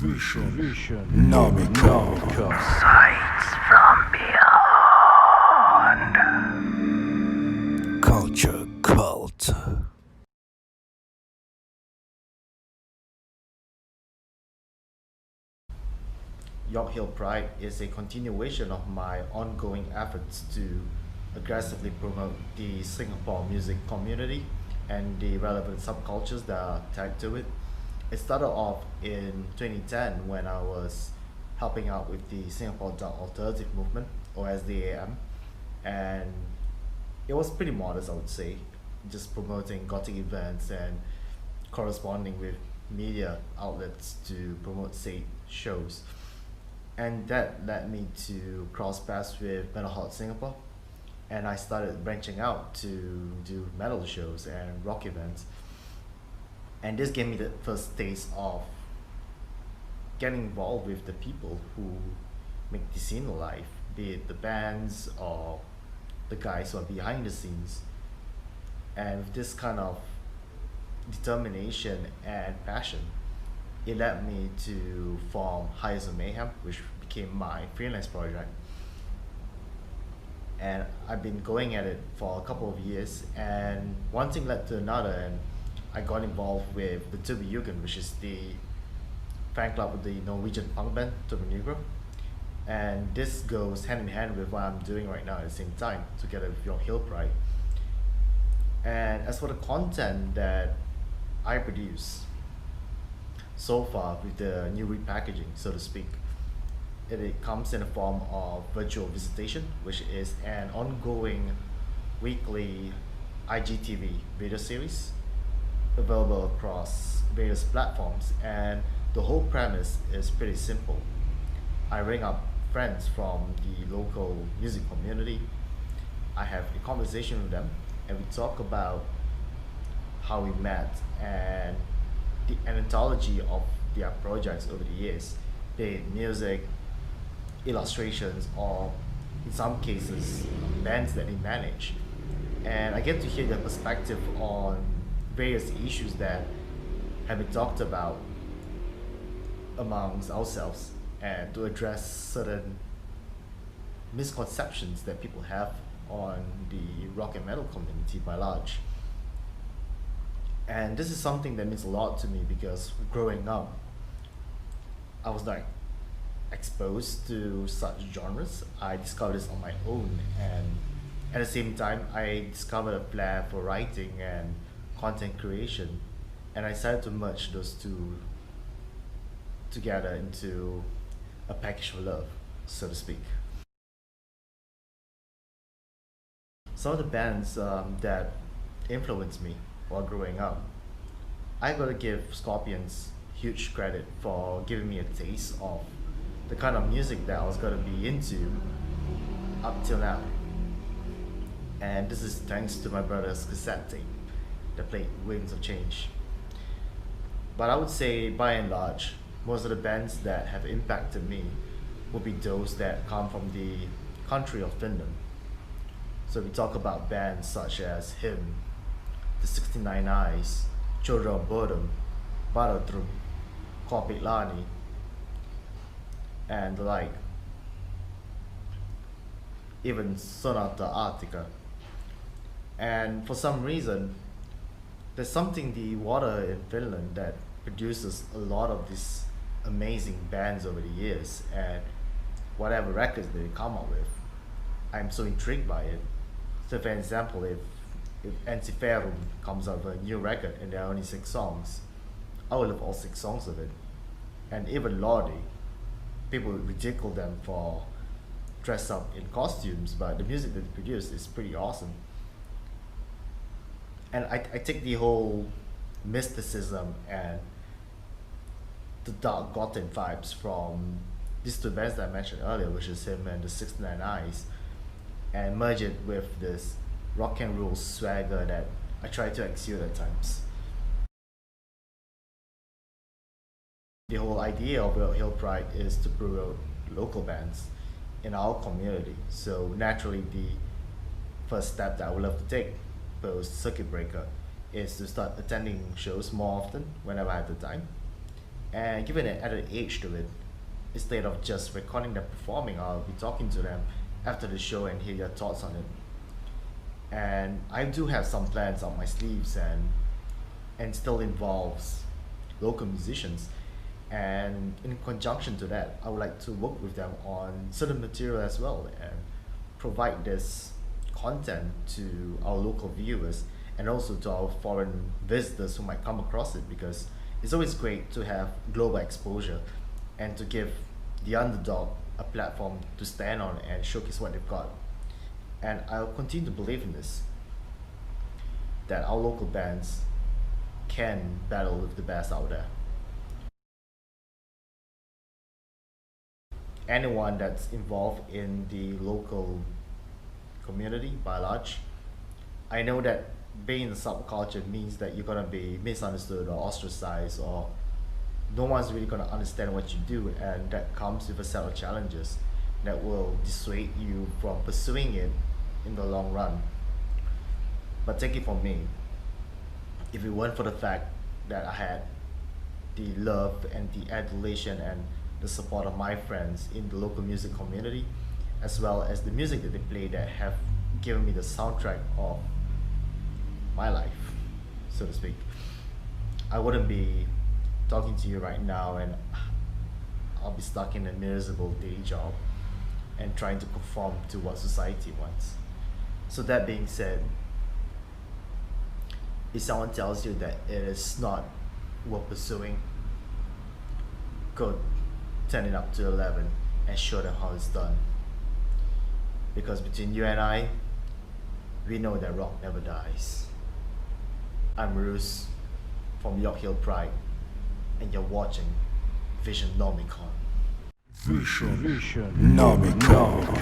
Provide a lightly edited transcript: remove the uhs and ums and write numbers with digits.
Visionomicon. Sights from beyond. Culture cult. York Hill Pride is a continuation of my ongoing efforts to aggressively promote the Singapore music community and the relevant subcultures that are tagged to it. It started off in 2010 when I was helping out with the Singapore Dark Alternative Movement, or SDAM, and it was pretty modest, I would say, just promoting gothic events and corresponding with media outlets to promote said shows. And that led me to cross paths with Metal Heart Singapore, and I started branching out to do metal shows and rock events. And this gave me the first taste of getting involved with the people who make the scene alive, be it the bands or the guys who are behind the scenes. And with this kind of determination and passion, it led me to form Highs of Mayhem, which became my freelance project. And I've been going at it for a couple of years, and one thing led to another, and I got involved with the Tubi, which is the fan club of the Norwegian punk band Tubi Negro. And this goes hand in hand with what I'm doing right now at the same time, together with York Hill Pride. And as for the content that I produce so far with the new repackaging, so to speak, it comes in the form of Virtual Visitation, which is an ongoing weekly IGTV video series available across various platforms. And the whole premise is pretty simple. I ring up friends from the local music community. I have a conversation with them, and we talk about how we met and the anthology of their projects over the years, be it music, illustrations, or in some cases bands that they manage. And I get to hear their perspective on various issues that have been talked about amongst ourselves, and to address certain misconceptions that people have on the rock and metal community by large. And this is something that means a lot to me because growing up, I was like exposed to such genres. I discovered this on my own, and at the same time, I discovered a flair for writing and content creation, and I decided to merge those two together into a package of love, so to speak. Some of the bands that influenced me while growing up, I gotta give Scorpions huge credit for giving me a taste of the kind of music that I was gonna be into up till now. And this is thanks to my brother's cassette tape that played Winds of Change. But I would say by and large, most of the bands that have impacted me will be those that come from the country of Finland. So we talk about bands such as Him, the 69 Eyes, Children of Bodom, Baratrum, Kopitlani, and the like. Even Sonata Arctica. And for some reason, there's something the water in Finland that produces a lot of these amazing bands over the years, and whatever records they come up with, I'm so intrigued by it. So for example, if Ensiferum comes out with a new record and there are only 6 songs, I will love all 6 songs of it. And even Lordi, people ridicule them for dress up in costumes, but the music that they produce is pretty awesome. And I take the whole mysticism and the dark gothic vibes from these 2 bands that I mentioned earlier, which is Him and the 69 Eyes, and merge it with this rock and roll swagger that I try to exude at times. The whole idea of York Hill Pride is to promote local bands in our community. So naturally, the first step that I would love to take post circuit breaker is to start attending shows more often whenever I have the time, and given an added age to it. Instead of just recording them performing, I'll be talking to them after the show and hear their thoughts on it. And I do have some plans up my sleeves, and still involves local musicians. And in conjunction to that, I would like to work with them on certain material as well and provide this content to our local viewers and also to our foreign visitors who might come across it, because it's always great to have global exposure and to give the underdog a platform to stand on and showcase what they've got. And I'll continue to believe in this, that our local bands can battle with the best out there. Anyone that's involved in the local community by large, I know that being in the subculture means that you're gonna be misunderstood or ostracized, or no one's really gonna understand what you do, and that comes with a set of challenges that will dissuade you from pursuing it in the long run. But take it from me, if it weren't for the fact that I had the love and the adulation and the support of my friends in the local music community, as well as the music that they play that have given me the soundtrack of my life, so to speak, I wouldn't be talking to you right now, and I'll be stuck in a miserable day job and trying to conform to what society wants. So that being said, if someone tells you that it is not worth pursuing, go turn it up to 11 and show them how it's done. Because between you and I, we know that rock never dies. I'm Roos from York Hill Pride, and you're watching Visionomicon. Visionomicon.